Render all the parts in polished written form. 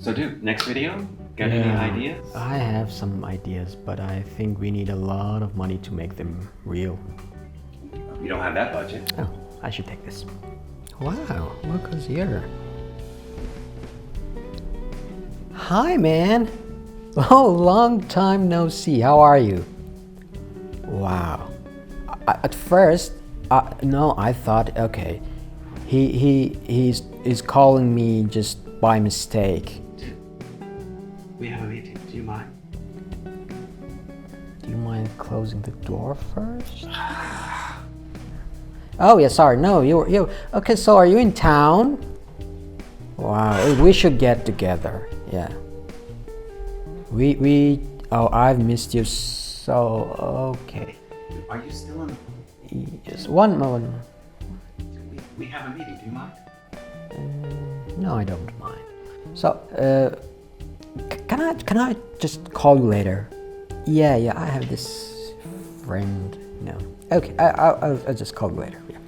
So dude, next video? Got any ideas? I have some ideas, but I think we need a lot of money to make them real. You don't have that budget. Oh, I should take this. Wow, look who's here. Hi, man. Oh, long time no see. How are you? Wow. At first, no, I thought, okay, he's calling me just by mistake. Dude, we have a meeting. Do you mind? Do you mind closing the door first? Oh yeah, sorry. No, you. Okay, so are you in town? Wow, we should get together. Yeah. Oh, I've missed you so. Okay. Are you still on the phone? Yes. One moment. We have a meeting. Do you mind? No, I don't mind. So, can I just call you later? Yeah. I have this friend. No. Okay. I'll just call you later. Yeah.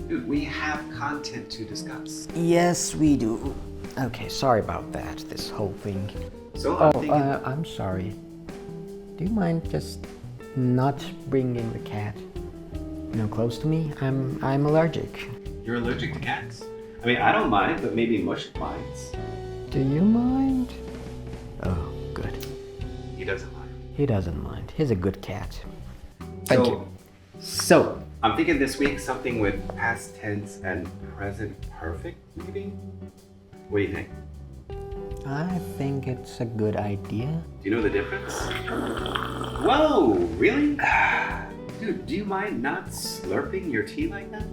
Dude, we have content to discuss. Yes, we do. Okay. Sorry about that. This whole thing. So I'm sorry. Do you mind just not bringing the cat, close to me? I'm allergic. You're allergic to cats? I mean, I don't mind, but maybe Mush minds. Do you mind? Oh, good. He doesn't mind. He doesn't mind. He's a good cat. Thank you. So, I'm thinking this week something with past tense and present perfect, maybe? What do you think? I think it's a good idea. Do you know the difference? Whoa, really? Dude, do you mind not slurping your tea like that?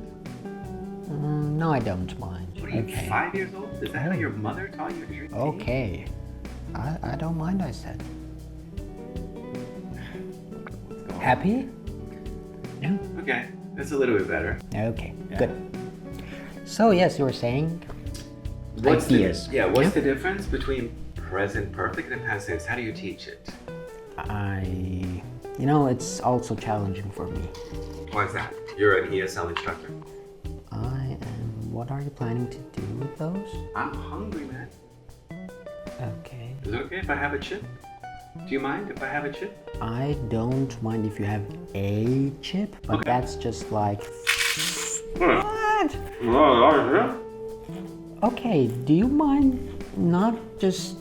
No, I don't mind. What are you, 5 years old? Is that how your mother taught you to drink tea? Okay. I don't mind, I said. Happy? Yeah. Okay, that's a little bit better. Okay, good. So yes, you were saying What's ideas. What's the difference between present perfect and past tense? How do you teach it? It's also challenging for me. Why is that? You're an ESL instructor. I am. What are you planning to do with those? I'm hungry, man. Okay. Is it okay if I have a chip? Do you mind if I have a chip? I don't mind if you have a chip, but that's just like... What? Okay, do you mind not just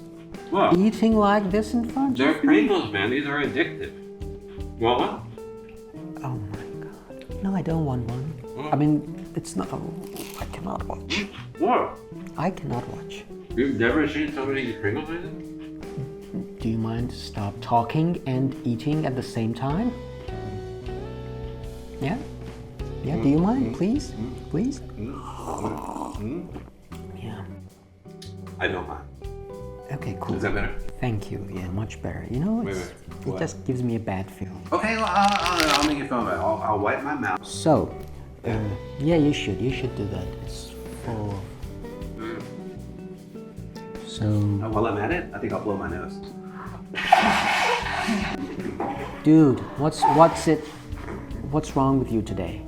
eating like this in front They're of me? Pringles, man. These are addictive. Want one? Oh my god. No, I don't want one. I mean, it's not... I cannot watch. What? I cannot watch. You've never seen somebody eat Pringles with it? Do you mind stop talking and eating at the same time? Yeah? Yeah, do you mind, please? Please? Yeah. I don't mind. Okay, cool. Is that better? Thank you. Yeah, much better. It just gives me a bad feeling. Okay, well, I'll make it feel better. I'll wipe my mouth. So, yeah, you should do that. It's full of... So... While I'm at it, I think I'll blow my nose. Dude, what's wrong with you today?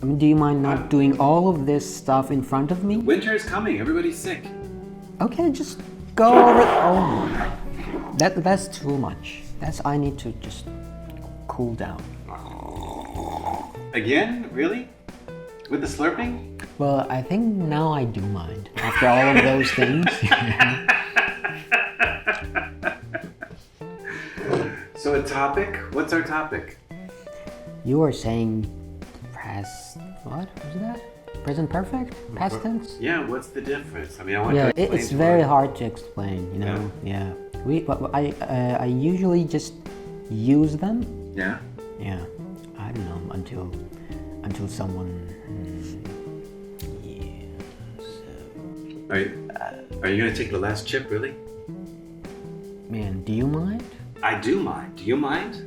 I mean, do you mind not doing all of this stuff in front of me? Winter is coming. Everybody's sick. Okay, just go over. Oh, that's too much. I need to just cool down. Again? Really? With the slurping? Well, I think now I do mind. After all of those things. So a topic? What's our topic? You were saying what was that? Present perfect? Past tense? Yeah, what's the difference? I mean, I want to explain. It's very hard to explain, Yeah. I usually just use them. Yeah? Yeah. I don't know until someone Are you gonna take the last chip, really? Man, do you mind? I do mind. Do you mind?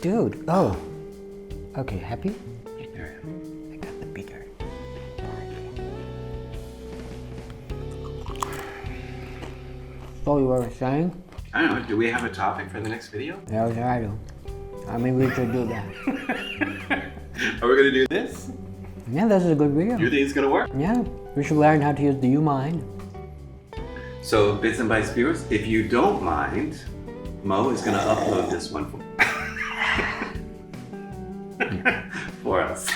Dude, oh. Okay, happy? Very happy. I got the bigger. So you were saying? I don't know. Do we have a topic for the next video? Yeah, I do. I mean, we should do that. Are we gonna do this? Yeah, this is a good video. You think it's gonna work? Yeah, we should learn how to use do you mind. So, Bits and Bytes viewers, if you don't mind, Mo is going to upload this one for us.